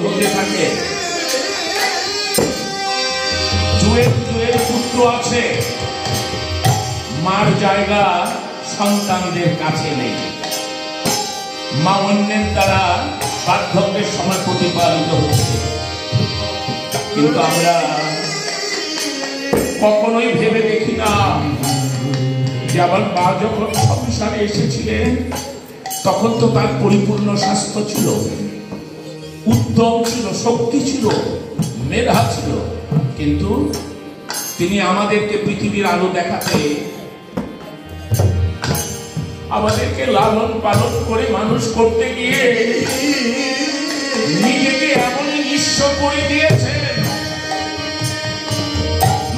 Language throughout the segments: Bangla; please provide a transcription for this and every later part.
হতে থাকে। জুয়ের পুত্র আছে, মার জায়গা সন্তানদের কাছে নেই, মা অন্যের দ্বারা বার্ধক্যের সময় প্রতিপালিত হচ্ছে। কিন্তু আমরা কখনোই ভেবে দেখি না যে আমার মা যখন সংসারে এসেছিলেন তখন তো তার পরিপূর্ণ স্বাস্থ্য ছিল, উদ্যম ছিল, শক্তি ছিল, মেধা ছিল, কিন্তু তিনি আমাদেরকে পৃথিবীর আলো দেখাতে, আমাদেরকে লালন পালন করে মানুষ করতে গিয়ে নিজেকে এমনই নিঃস্ব করে দিয়েছেন,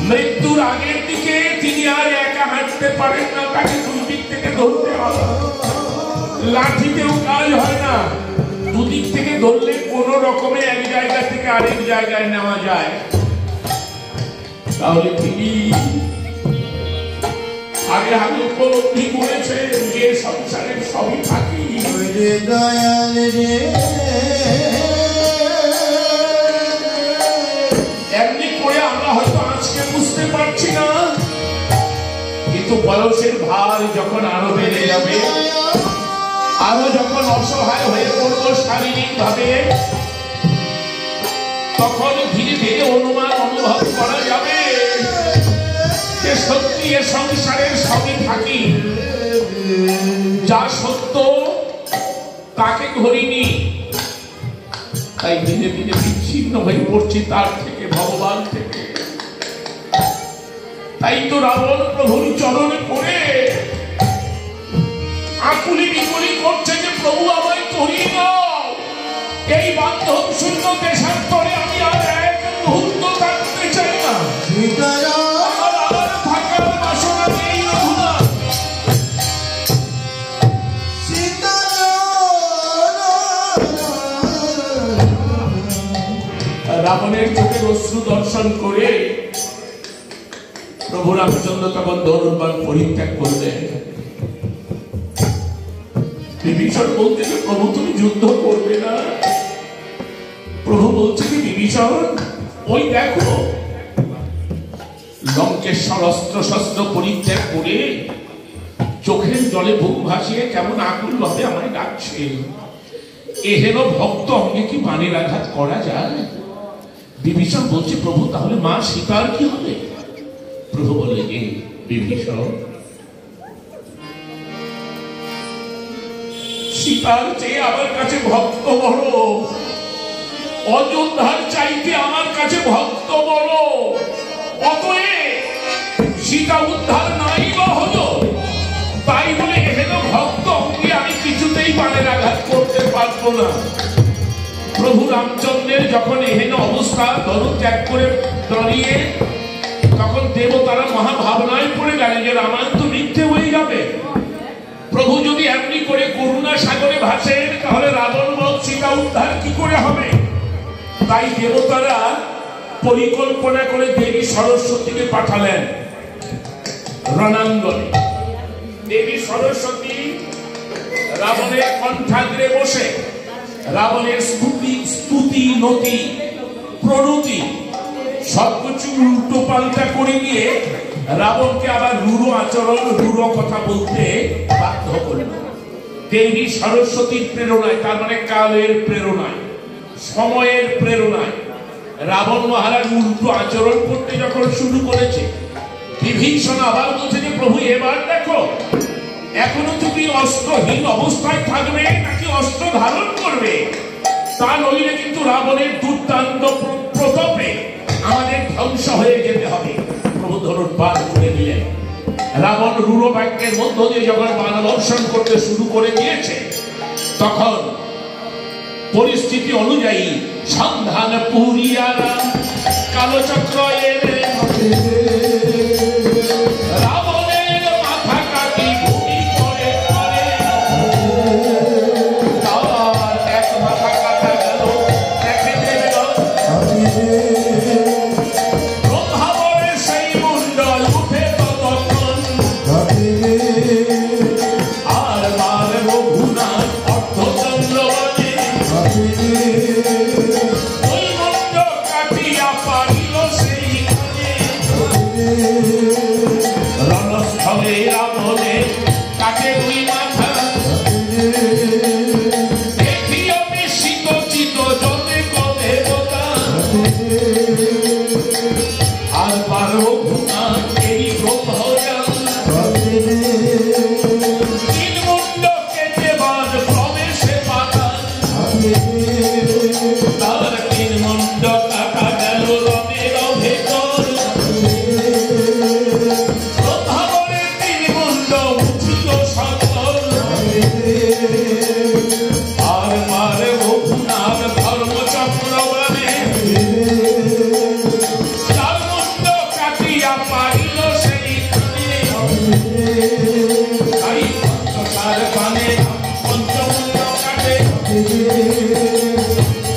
মৃত্যুর আগের দিকে তিনি আর একা হাঁটতে পারেন না, তাকে দুই দিক থেকে ধরতে হবে। লাঠিতেও কাজ হয় না, দুদিক থেকে ধরলে কোন রকমে এক জায়গা থেকে আরেক জায়গায় নেওয়া যায়। তাহলে তিনি আগে আগে উপলব্ধি করেছেন যে সংসারের সবই থাকি। দয়াল রে এমনি করে আমরা হয়তো আজকে বুঝতে পারছি না, কিন্তু বয়সের ভার যখন আরো বেড়ে যাবে, আরো যখন অসহায় হয়ে পড়বো শারীরিক ভাবে, তখন ধীরে ধীরে অনুভব করা যাবে যে সত্যি এ সংসারের সবই থাকি। যা সত্য তাকে ধরিনি, তাই ধীরে ধীরে বিচ্ছিন্ন হয়ে পড়ছি তার থেকে, ভগবান থেকে। তাই তো রাবণ প্রভুর চরণে পড়ে আকুলি বিকুলি করছে যে প্রভু আমায় করিয়ে দাও, এই বান্ধব শূন্য দেশান্তরে আমি আর এক মুহূর্ত থাকতে চাই না। আমার আর থাকার বাসনা নেই রঘুনাথ। রাবণের চোখে অশ্রু দর্শন করে প্রভু রামচন্দ্র তখন ধনুর্বাণ পরিত্যাগ করলেন। বিভীষণ বলতে যে প্রভু তুমি যুদ্ধ করবে না, প্রভু বলছে যে বিভীষণ ওই দেখো লঙ্কেশ্বর অস্ত্র শস্ত্র পরিত্যাগ করে চোখের জলে বুক ভাসিয়ে কেমন আকুল ভাবে আমায় ডাকছে, এহেন ভক্ত অঙ্গে কি বাণের আঘাত করা যায়? বিভীষণ বলছে প্রভু তাহলে মা সীতার কি হবে? প্রভু বলে যে বিভীষণ, সীতার চেয়ে আমার কাছে ভক্ত বড়, অযোধ্যার চাইতে আমার কাছে ভক্ত বড়। অতএব সীতা উদ্ধার নাই বা হলো, তাই বলে এহেন ভক্ত অঙ্গে আমি কিছুতেই বাণের আঘাত করতে পারবো না। প্রভু রামচন্দ্রের যখন এহেন অবস্থা, ধনু ত্যাগ করে দাঁড়িয়ে, তখন দেবতারা মহাভাবনায় পড়ে গেলেন যে রামায়ণ তো মিথ্যে হয়ে যাবে। প্রভু যদি এমনি করে করুণা সাগরে ভাসেন তাহলে রাবণ বধ সীতা উদ্ধার কি করে হবে? তাই দেবতারা পরিকল্পনা করে দেবী সরস্বতীকে পাঠালেন রণাঙ্গনে। দেবী সরস্বতী রাবণের কণ্ঠাগ্রে বসে রাবণের স্তুতি নতি প্রণতি সবকিছু উল্টো পাল্টা করে দিয়ে রাবণকে আবার রূঢ় আচরণ, রূঢ় কথা বলতে বাধ্য করল। দেবী সরস্বতীর প্রেরণায়, তার মানে কালের প্রেরণায়, সময়ের প্রেরণায় রাবণ মহারাজ উল্টো আচরণ করতে যখন শুরু করেছে, বিভীষণ আবার বলছে যে প্রভু এবার দেখো এখনো তুমি অস্ত্রহীন অবস্থায় থাকবে নাকি অস্ত্র ধারণ করবে, তা নইলে কিন্তু রাবণের দুর্দান্ত প্রতাপে আমাদের ধ্বংস হয়ে যেতে হবে। প্রভু ধনুর্বাণ করে দিলেন। রাবণ রূঢ় বাক্যের মধ্য দিয়ে যখন বাণ বর্ষণ করতে শুরু করে দিয়েছে, তখন পরিস্থিতি অনুযায়ী সন্ধান পুরিয়ারা কালচক্র এলে রাবণের মাথা কাটি ভূমি পড়ে পড়ে, তার এক মাথা কাটা গেল দেখে দেবে প্রভাবরে সেই মুন্ডল উঠে ততক্ষণ, আর মার রঘুনাথ অর্ধচন্দ্র বলে তার তিন মুন্ড কাটা গেল রণের ভেতর প্রভাবরে তিন মুন্ড উঠিল সত্তর আর মারে রঘুনাথ ধর্মচক্র বলে চার মুন্ড কাটিয়া পারিল সেই তাই পঞ্চসার পানে পঞ্চমুন্ড কাটে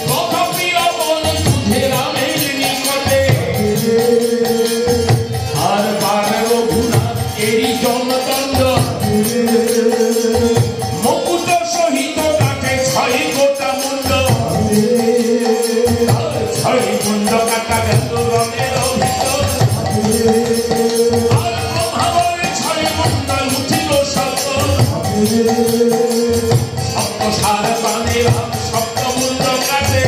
তথাপিও বল যুদ্ধে রামের নিকটে আর বার রঘুনাথ এরই জনদণ্ড মুকুট সহিত কাটে ছয় গোটা মুন্ড ছয় মুন্ড কাটা গেল রণের ভিতর আর প্রভাবরে ছয় মুন্ড উঠিল সত্তর সপ্তসার বাণে রাম সপ্তমুন্ড কাটে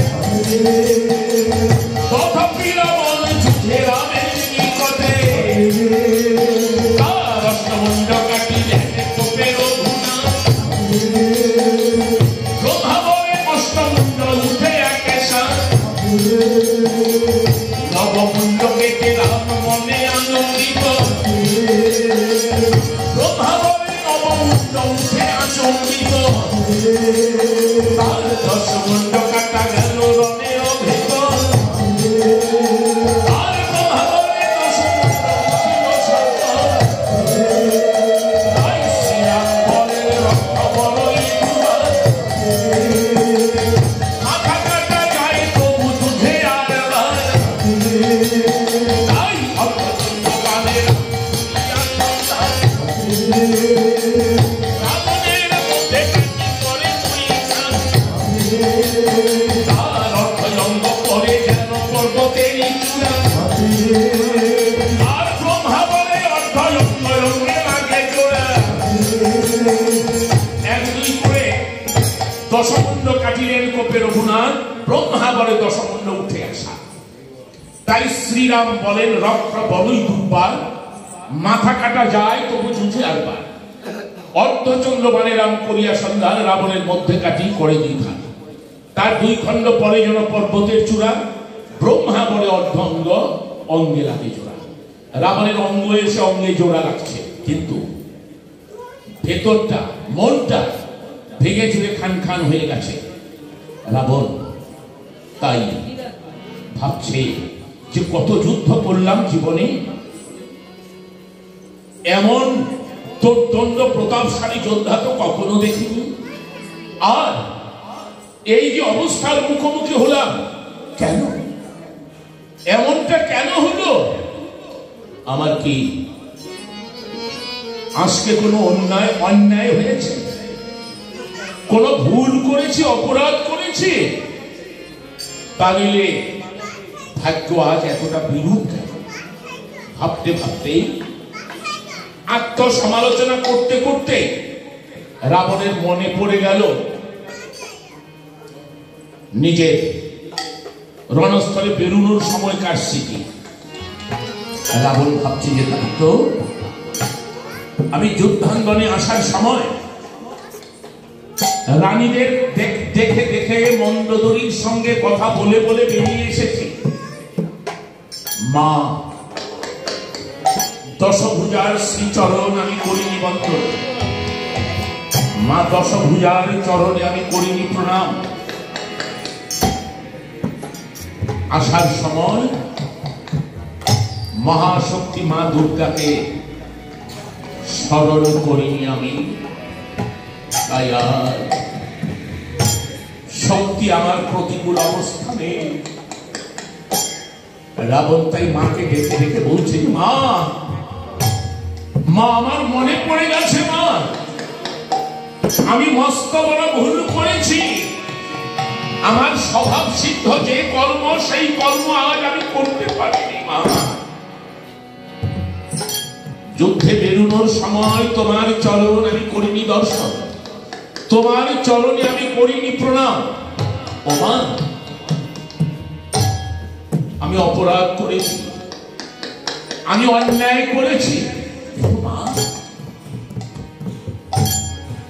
তথাপি রাবণ যুদ্ধে রামের নিকটে আর অষ্টমুন্ড কাটিলেন কোপে রঘুনাথ প্রভাবরে অষ্টমুন্ড উঠে একে সাথ নবমুন্ড কেটে রাম মনে আনন্দিত প্রভাবরে নবমুন্ড উঠে আচম্বিত তার দশমুন্ড কাটা গেল রণের ভেতর আর প্রভাবরে দশমুন্ড উঠিল সত্তর তাই শ্রীরাম বলেন রক্ষ বড়ই দুর্বার মাথা কাটা যায় তবু যুদ্ধে আর বার তাই অর্ধচন্দ্র কালের রাবণের মধ্যে কাটি করে পরীক্ষা তার অর্ধলঙ্গ করে যেন পর্বতেরই চূড়া আর ব্রহ্মাবরে অর্ধলঙ্গ রঙে লাগে জোড়া এক দুই করে দশমুন্ড কাটিলেন কোপে রঘুনাথ ব্রহ্মাবরে দশমুন্ড উঠে আসা তাই শ্রীরাম বলেন রক্ষ বড়ই দুর্বার মাথা কাটা যায় তবু যুদ্ধে আরবার অর্ধচন্দ্র বাণে রাম করিয়া সন্ধান রাবণের মধ্যে কাটি করে দ্বিধা তার দুই খণ্ড পরে যেন পর্বতের চূড়া ব্রহ্মা বলে অর্ধ অঙ্গ অঙ্গে লাগে জোড়া রাবণের অঙ্গ এসে অঙ্গে জোড়া লাগছে কিন্তু ভেতরটা মনটা ভেঙে চুরে খান খান হয়ে গেছে রাবণ তাই ভাবছে যে কত যুদ্ধ করলাম জীবনে এমন দুর্দণ্ড প্রতাপশালী যোদ্ধা তো কখনো দেখিনি আর এই যে অবস্থার মুখোমুখি হলাম কেন এমনটা কেন হলো আমার কি আজকে কোনো অন্যায় হয়েছে কোন ভুল করেছি অপরাধ করেছি তাহলে ভাগ্য আজ এতটা বিরূপ কেন ভাবতে ভাবতে আত্মসমালোচনা করতে করতে রাবণের মনে পড়ে গেল নিজের রণস্থলে বেরোনোর সময়কার স্মৃতি রাবণ ভাবছে যে তাই তো আমি যুদ্ধাঙ্গনে আসার সময় রানীদের দেখে দেখে মন্দোদরীর সঙ্গে কথা বলে বলে বেরিয়ে এসেছি মা দশভুজার শ্রীচরণ আমি করিনি বন্দন মা দশভুজার চরণে আমি করিনি প্রণাম আসার সময় মহাশক্তি মা দুর্গাকে স্মরণ করিনি আমি তাই আর শক্তি আমার প্রতিকূল অবস্থানে রাবণ তাই মাকে ডেকে ডেকে বলছে মা মা আমার মনে পড়ে গেছে মা আমি মস্ত বড় ভুল করেছি আমার স্বভাব সিদ্ধ যে কর্ম সেই কর্ম আজ আমি করতে পারিনি মা যুদ্ধে বেরোনোর সময় তোমার চরণ আমি করিনি দর্শন তোমার চরণে আমি করিনি প্রণাম ও মা আমি অপরাধ করেছি আমি অন্যায় করেছি মা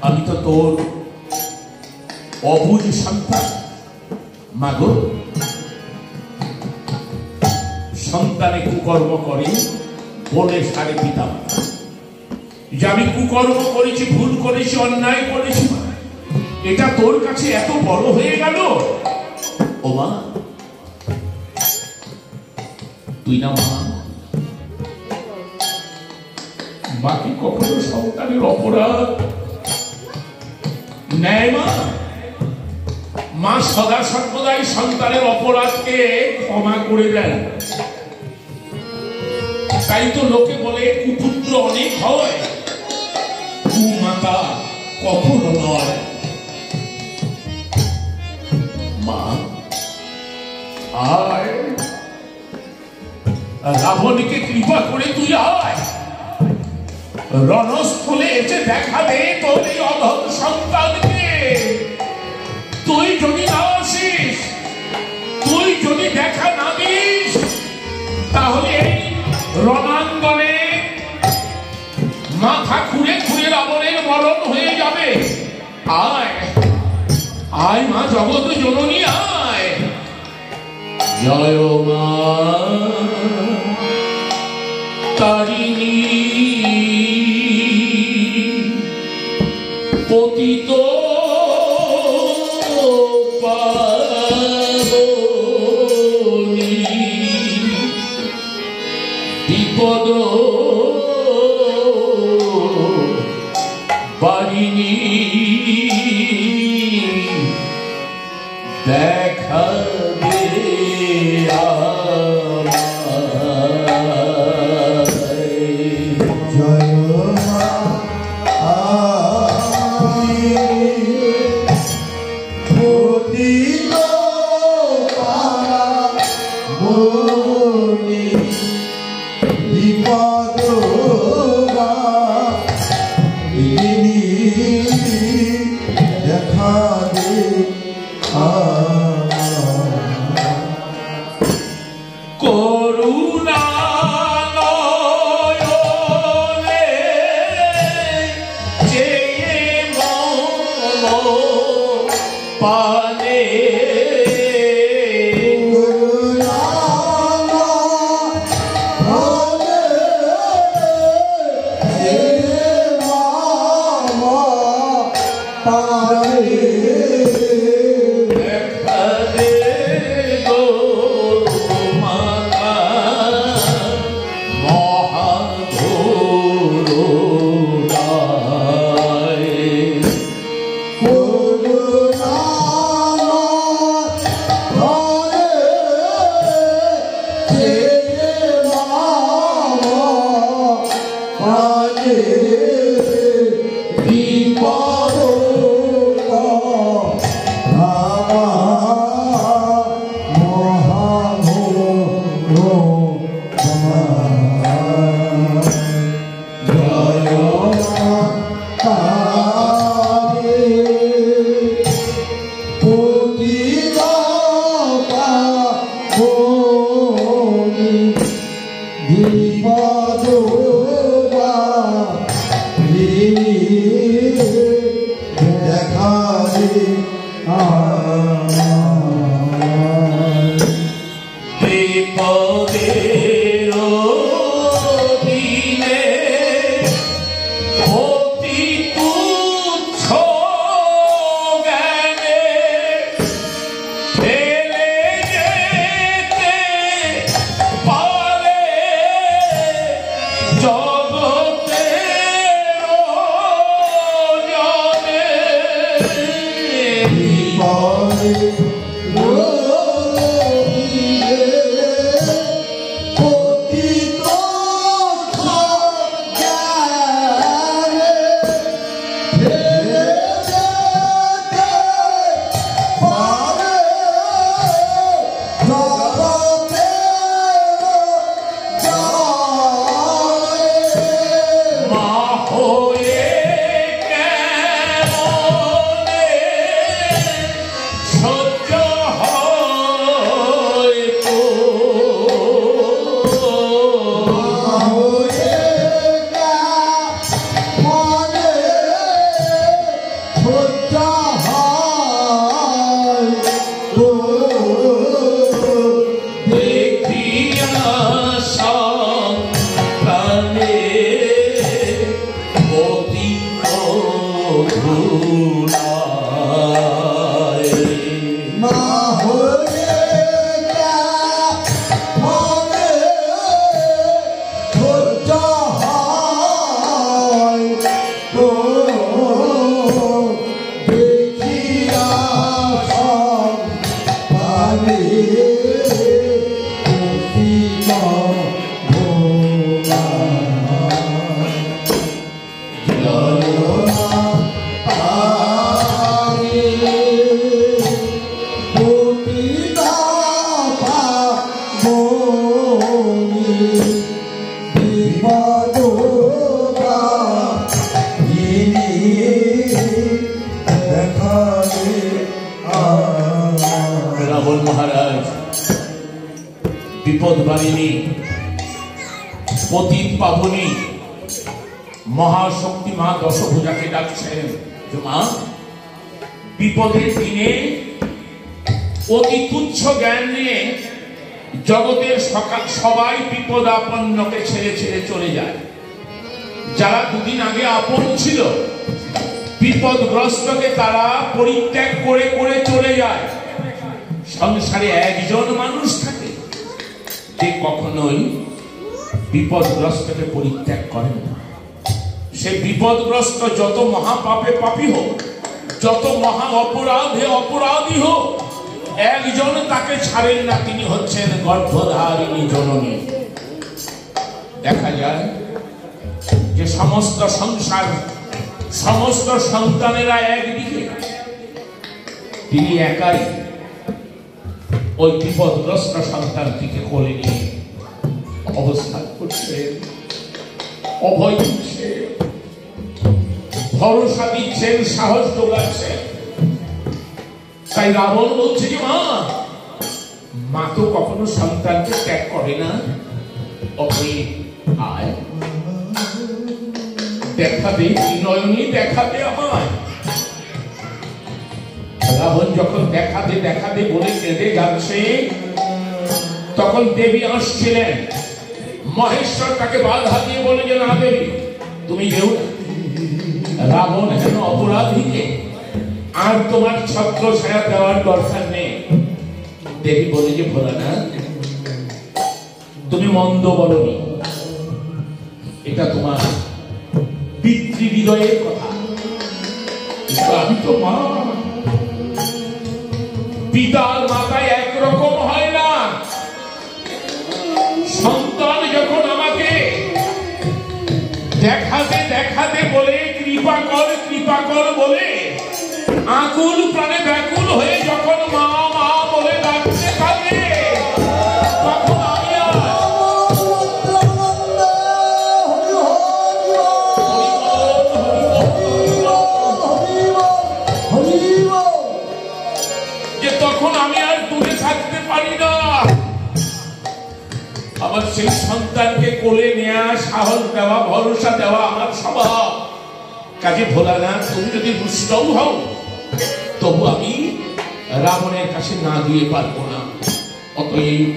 আমি তো তোর অবুঝ সন্তান মাগো, সন্তানে কুকর্ম করে বলে সারে পিতা যে আমি কুকর্ম করেছি, ভুল করেছি, অন্যায় করেছি, এটা তোর কাছে এত বড় হয়ে গেল। ও মা, তুই না মা, মা কি কখনো সন্তানের অপরাধ নেয়? মা সদা সর্বদাই সন্তানের অপরাধকে ক্ষমা করে দেয়। তাই তো লোকে বলে কুপুত্র অনেক হয়, কুমাতা কখনো নয়। মা আয়, রাবণকে কৃপা করে তুই আয়, রণস্থলে এসে দেখাবে তোর এই অধম সন্তানকে। তুই যদি না আসিস, তুই যদি দেখা না দিস, তাহলে রণাঙ্গনে মাথা খুঁড়ে খুঁড়ে রাবণের মরণ হয়ে যাবে। আয় আয় মা জগৎ জননী, আয়। জয় মা তারিণী, পতিত পাবনী, বিপদ বারিণী, দেখা দে জয় মা পতিত পাবনী, বিপদ বারিণী, দেখা দে করুণা নয়নে চেয়ে মম পানে, দেখা দে গো মাতা মহাঘোরায়। বিপদের দিনে অতি তুচ্ছ জ্ঞানে ফেলে যেতে পারে মহারাজ বিপদ বারিণী পতিত পাবনী মহাশক্তি মা দশভুজাকে ডাকছেন যে মা বিপদের দিনে অতি তুচ্ছ জ্ঞান নিয়ে জগতের সবাই বিপদ আপন্নকে ছেড়ে ছেড়ে চলে যায়। যারা দুদিন আগে আপন ছিল বিপদগ্রস্তকে তারা পরিত্যাগ করে করে চলে যায়। সংসারে একজন মানুষ থাকে যে কখনোই বিপদগ্রস্তকে পরিত্যাগ করেন না। সে বিপদগ্রস্ত যত মহাপাপে পাপী হোক, যত মহা অপরাধে অপরাধী হোক, একজন তাকে ছাড়েন না, তিনি হচ্ছেন গর্ভধারিণী জননী। দেখা যায় যে সমস্ত সংসার সমস্ত সন্তানেরা একদিকে, তিনি একাই ওই বিপদগ্রস্ত সন্তানটিকে কোলে নিয়ে অবস্থান করছেন, অভয় দিচ্ছেন, ভরসা দিচ্ছেন, সাহস যোগাচ্ছেন। তাই রাবণ বলছে যে মা তো কখনো সন্তানকে ত্যাগ করে না, অতএব আয় দেখাবে, নয়নী দেখাবে আমায়। রাবণ যখন দেখাবে দেখাবে বলে কেঁদে যাচ্ছে, তখন দেবী আসছিলেন। মহেশ্বর তাকে বাধা দিয়ে বলে যে না দেবী তুমি যেও, রাবণ হেন অপরাধীকে আর তোমার ছত্র ছায়া দেওয়ার দরকার নেই। দেবী বলে যে ভোলানাথ তুমি মন্দ বলনি, এটা তোমার পিতৃ হৃদয়ের কথা, কিন্তু আমি তো মা, পিতার মাতায় একরকম হয় না। সন্তান যখন আমাকে দেখাতে দেখাতে বলে কৃপা কর বলে আকুল প্রাণে ব্যাকুল হয়ে যখন মা মা বলে ডাকতে থাকে, তখন আমি যে তখন আমি আর দূরে থাকতে পারি না। আমার সেই সন্তানকে কোলে নেওয়া, সাহস দেওয়া, ভরসা দেওয়া আমার স্বভাব। কাজে ভোলানাথ তুমি যদি দুষ্টও হও তবু আমি রাবণের কাছে না দিয়ে পারবো না। অতএব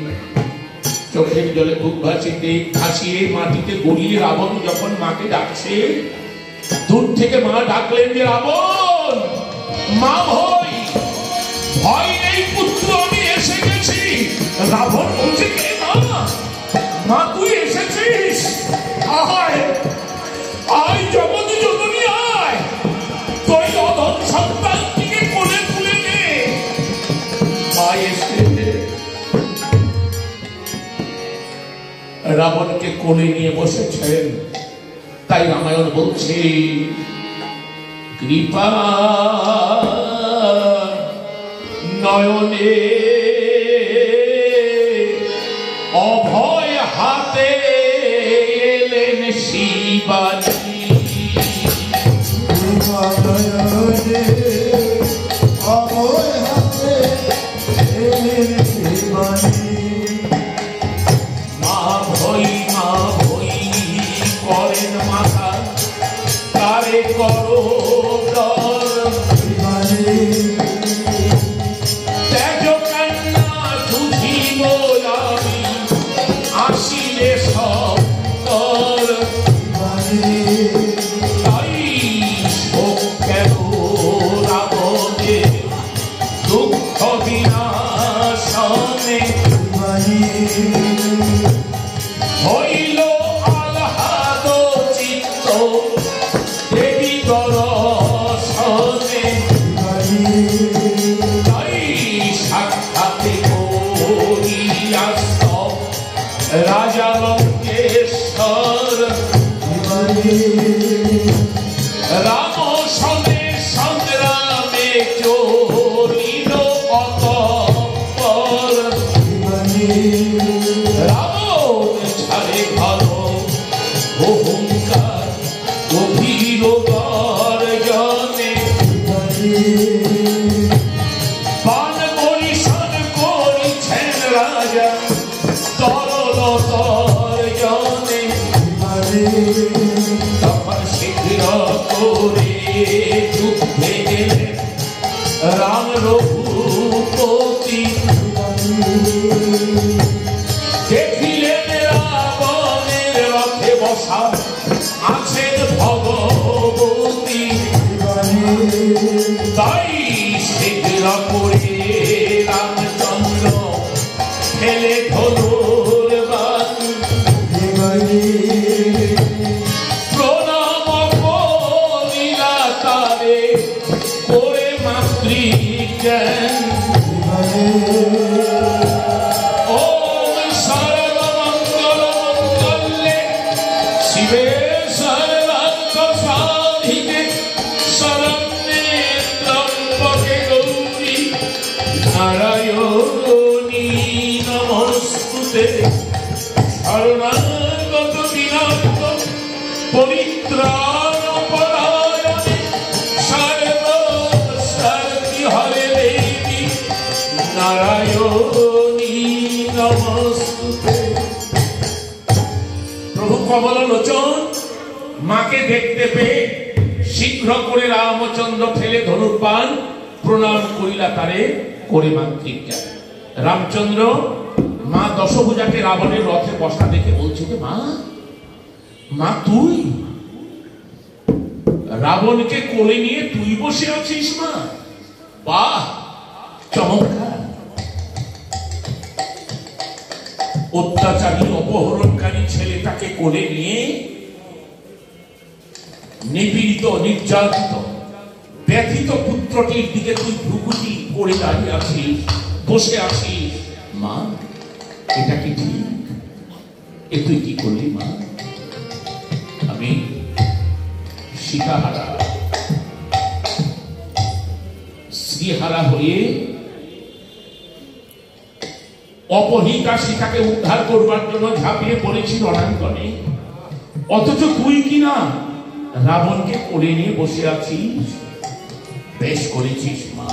চোখের জলে বুক ভাসিয়ে মাটিতে গড়িয়ে রাবণ যখন মাকে ডাকছে, দূর থেকে মা ডাকলেন যে রাবণ মা ভয়, ভয় নেই পুত্র আমি এসে গেছি। রাবণ বলছে কে মা তুই এসেছিস, আয় আয় জগৎ জননী আয়, তুই অধম সন্তানটিকে কোলে তুলে নে। মা এসে রাবণকে কোলে নিয়ে বসেছেন। তাই রামায়ণ বলছে কৃপা নয়নে অভয় হাতে এলেন শিবানী। অভয় হাতে এলেন শিবানী। মা ভই করেন মাথা, তারে করো ডর শিবানী। তেজ কান্না তুঝিব আমি, আসিলে সব তর শিবানী। তাই শোক কেন রাবণে, দুঃখ বিনাশনে শিবানী। হইল আহ্লাদ চিত্ত দেবী দর্শনে, তাই সাক্ষাতে করিয়াস্ত রাজা লঙ্কেশ্বর। রাম সনে সংগ্রামে চলিল অতঃপর, রাবণ ছাড়ে ভালো অহংকার অধীর গর্জনে। বান বরিশান করিতে রাজা তরল তর্জনে তখন শীঘ্র করে যুদ্ধে গেলে রাম রঘুপতি দেখিলেন রাবণের রথে বসা আছেন ভগবতী তাই শীঘ্র করে রামচন্দ্র ফেলে ধনুর বাণ প্রণাম করিলা তারে করে মাতৃজ্ঞান ওম সর্বমঙ্গল মঙ্গলে শিবে সর্বার্থ সাধিকে শরণ্যে ত্র্যম্বকে গৌরী নারায়ণী নমস্তুতে শরণাগত বিনাশ পবিত্রাণ পরায়ণে সর্ব সর্বি হরে দেবী নারায়ণী নমস্তুতে। প্রভু কমললোচন মাকে দেখতে পেয়ে শীঘ্র করে রামচন্দ্র ফেলে ধনুর্বাণ প্রণাম করিলা তারে করে মাতৃজ্ঞা। রামচন্দ্র মা দশভুজাকে রাবণের রথে বসা দেখে বলছে যে মা মা তুই রাবণকে কোলে নিয়ে তুই বসে আছিস মা, বাহ চমৎকার। অত্যাচারী অপহরণকারী ছেলেটাকে কোলে নিয়ে নিপীড়িত নির্যাতিত ব্যথিত পুত্রটির দিকে তুই ভ্রুকুটি করে দাঁড়িয়ে আছিস, বসে আছিস মা, এটা কি ঠিক? এ তুই কি করলি মা? আমি সীতাহারা শ্রীহারা হয়ে অপহৃতা সীতাকে উদ্ধার করবার জন্য ঝাঁপিয়ে পড়েছি রণাঙ্গনে, অথচ তুই কিনা রাবণকে কোলে নিয়ে বসে আছিস। বেশ করেছিস মা,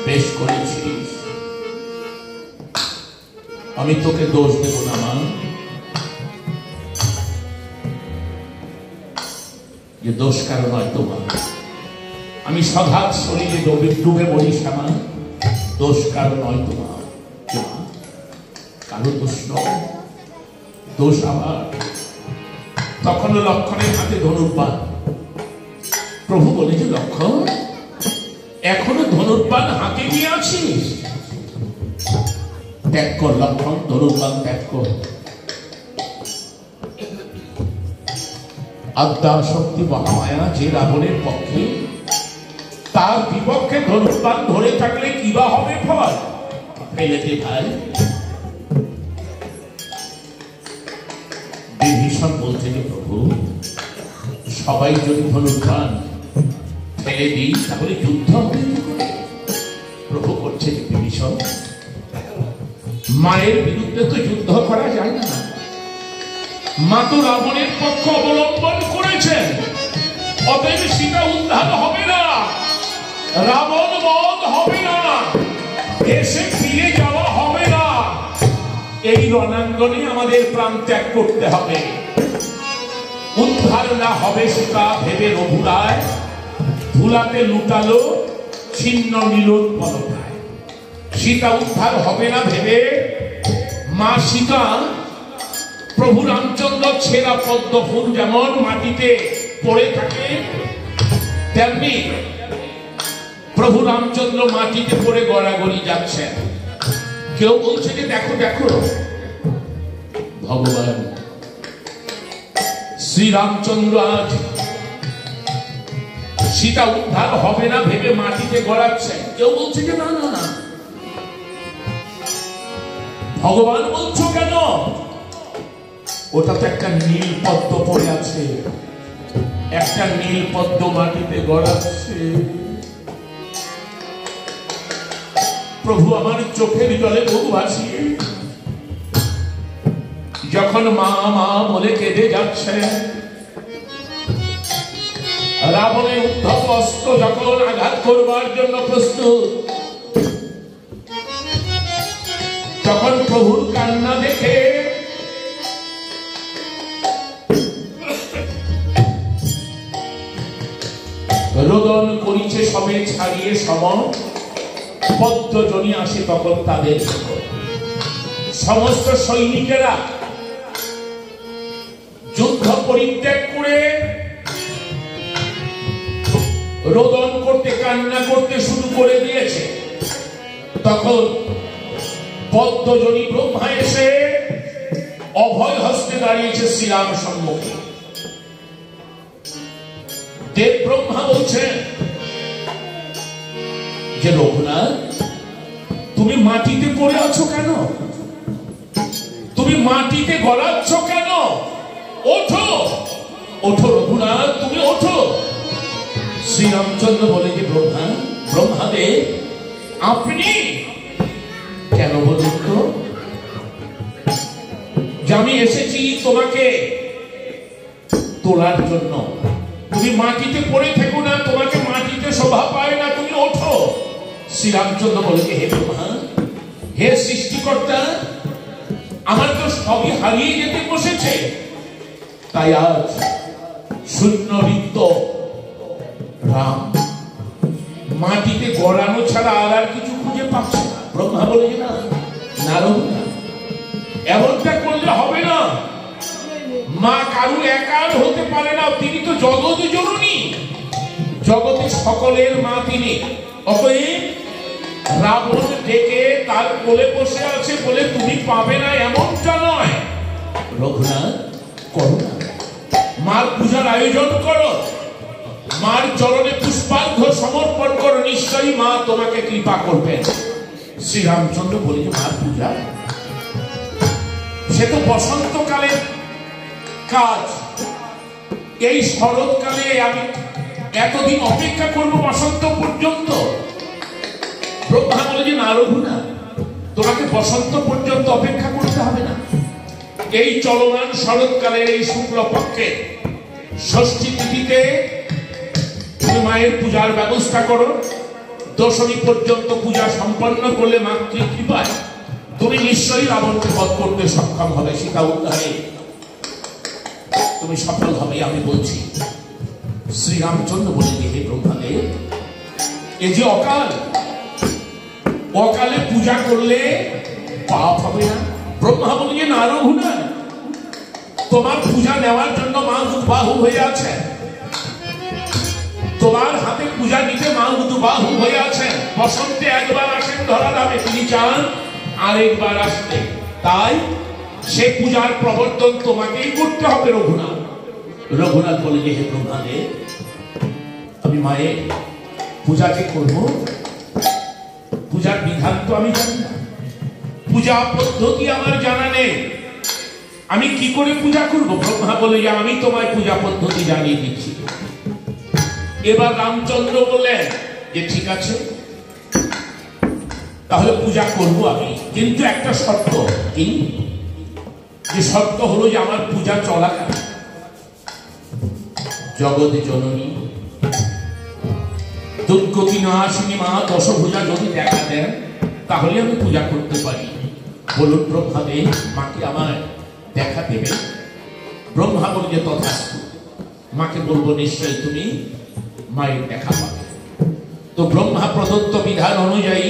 বেশ করেছিস। আমি তোকে দোষ দেব না মা, যে দোষ কারো নয় তোমার। আমি সঘাত শরীরে ডুবে মরি শ্যামা, দোষ কারো নয় তোমার। কারো দোষ নয়, দোষ আমার। তখন লক্ষণের হাতে ধনুর্বাণ। প্রভু বলে যে লক্ষণ এখনো ধনুর্বাণ হাতে নিয়ে আছিস, ত্যাগ কর লক্ষণ, ধনুর্বাণ ত্যাগ কর। আদ্যা শক্তি মহামায়া যে রাবণের পক্ষে, তার বিপক্ষে ধনুর্বাণ ধরে থাকলে কিবা হবে ফল? ফেলে দে ভাই। বিভীষণ বলছে যে প্রভু সবাই যদি ধনুর্বাণ ফেলে দিই তাহলে যুদ্ধ হবে। প্রভু করছে যে বিভীষণ মায়ের বিরুদ্ধে তো যুদ্ধ করা যায় না, মা তো রাবণের পক্ষ অবলম্বন করেছেন, অতএব সীতা উদ্ধার হবে না, রাবণ বধ হবে না, এসে ফিরে যাওয়া হবে না। এই রণাঙ্গনে আমাদের প্রাণ ত্যাগ করতে হবে। উদ্ধার না হবে সীতা ভেবে রঘুরায় ধুলাতে লুটালো ছিন্ন নীলোৎপলকায়। সীতা উদ্ধার হবে না ভেবে মা সীতা প্রভু রামচন্দ্র ছেঁড়া পদ্ম ফুল যেমন মাটিতে পড়ে থাকে, তেমনি প্রভু রামচন্দ্র মাটিতে পড়ে গড়াগড়ি যাচ্ছেন। কেউ বলছে যে দেখো দেখো ভগবান শ্রীরামচন্দ্র আজ সীতা উদ্ধার হবে না ভেবে মাটিতে গড়াচ্ছেন। কেউ বলছে যে না না না, ভগবান বলছো কেন? ওটা তো একটা নীল পদ্ম পড়ে আছে, একটা নীল পদ্ম মাটিতে গড়াচ্ছে। প্রভু আমার চোখের জলে মুখ ভাসিয়ে যখন মা মা বলে কেঁদে যাচ্ছে, রাবণের উদ্ধত অস্ত্র যখন আঘাত করবার জন্য প্রস্তুত, সবে ছাড়িয়ে সম পদ্মজনী আসে তখন তাদের সমস্ত সৈনিকেরা যুদ্ধ পরিত্যাগ করে রোদন করতে কান্না করতে শুরু করে দিয়েছে। তখন পদ্মজনী ব্রহ্মা এসে অভয় হস্তে দাঁড়িয়েছে শ্রীরাম সম্মুখে। দেব ব্রহ্মা বলছেন যে রঘুনাথ, তুমি মাটিতে পড়ে আছো কেন? তুমি মাটিতে গড়াচ্ছ কেন? ওঠো ওঠো রঘুনাথ, তুমি ওঠো। শ্রীরামচন্দ্র বলে যে ব্রহ্মাদেব আপনি কেন বলুন তো? যে আমি এসেছি তোমাকে তোলার জন্য। তুমি মাটিতে পড়ে থেকো না, তোমাকে মাটিতে শোভা পায় না, তুমি ওঠো। শ্রীরামচন্দ্র বলে যে হে ব্রহ্মা, হে সৃষ্টিকর্তা, আমার তো সবই হারিয়ে যেতে বসেছে, তাই আজ শূন্য রিক্ত রাম মাটিতে গড়ানো ছাড়া আর কিছু খুঁজে পাচ্ছে না। ব্রহ্মা বলে যে না নারদ, এমনটা করলে হবে না। মা কারু একার হতে পারে না, তিনি তো জগৎ জননী, জগতের সকলের মা তিনি। অতএব রাবণ ডেকে তার কোলে বসে আছে বলে তুমি পাবে না এমনটা নয়। রঘুনাথ করো না, মার পূজার আয়োজন করো, মার চরণে পুষ্পার্ঘ্য সমর্পণ করো, নিশ্চয়ই মা তোমাকে কৃপা করবেন। শ্রীরামচন্দ্র বলে যে মার পূজা সে তো বসন্তকালের কাজ, এই শরৎকালে আমি এতদিন অপেক্ষা করবো বসন্ত পর্যন্ত? ব্রহ্মা বলে যে না রঘুনাথ, তোমাকে বসন্ত পর্যন্ত অপেক্ষা করতে হবে না। এই চলমান শরৎকালের এই শুক্লপক্ষে ষষ্ঠী তিথিতে তুমি মায়ের পূজার ব্যবস্থা করো। দশমী পর্যন্ত পূজা সম্পন্ন করলে মাতৃকৃপায় তুমি নিশ্চয়ই রাবণকে বধ করতে সক্ষম হবে, সীতা উদ্ধারে তুমি সফল হবে আমি বলছি। শ্রীরামচন্দ্র বলে যে হে ব্রহ্মাদেব, এই যে অকালে পূজা করলে পাপ হবে না? ব্রহ্মা বলে যে না রঘুনাথ, তোমার পূজা নেওয়ার জন্য মা উদ্বাহু হয়ে আছে, তোমার হাতে পূজা নিতে মা উদ্বাহু হয়ে আছেন। বসন্তে একবার আসেন ধরা দামে, তিনি চান আরেকবার আসতে, তাই সে পূজার প্রবর্তন তোমাকেই করতে হবে রঘুনাথ। রঘুনাথ বলে যে হে ব্রহ্মাদেব, আমি মায়ের পূজা যে করব, পূজার বিধান তো আমি জানি না, পূজা পদ্ধতি আমার জানা নেই, আমি কি করে পূজা করব? ব্রহ্মা বলে যে আমি তোমায় পূজা পদ্ধতি জানিয়ে দিচ্ছি। এবার রামচন্দ্র বললেন যে ঠিক আছে, তাহলে পূজা করব আমি, কিন্তু একটা শর্ত। কি? যে শর্ত হলো যে আমার পূজা চলাকালীন জগৎ জননী দুর্গতি নাশিনী মা দশভুজা যদি দেখা দেন তাহলে আমি পূজা করতে পারি। বলুন ব্রহ্মাদেব, মাকে আমার দেখা দেবে? ব্রহ্মা বলে যে তথাস্তু, মাকে বলবো নিশ্চয়ই তুমি মায়ের দেখা পাবে। তো ব্রহ্মা প্রদত্ত বিধান অনুযায়ী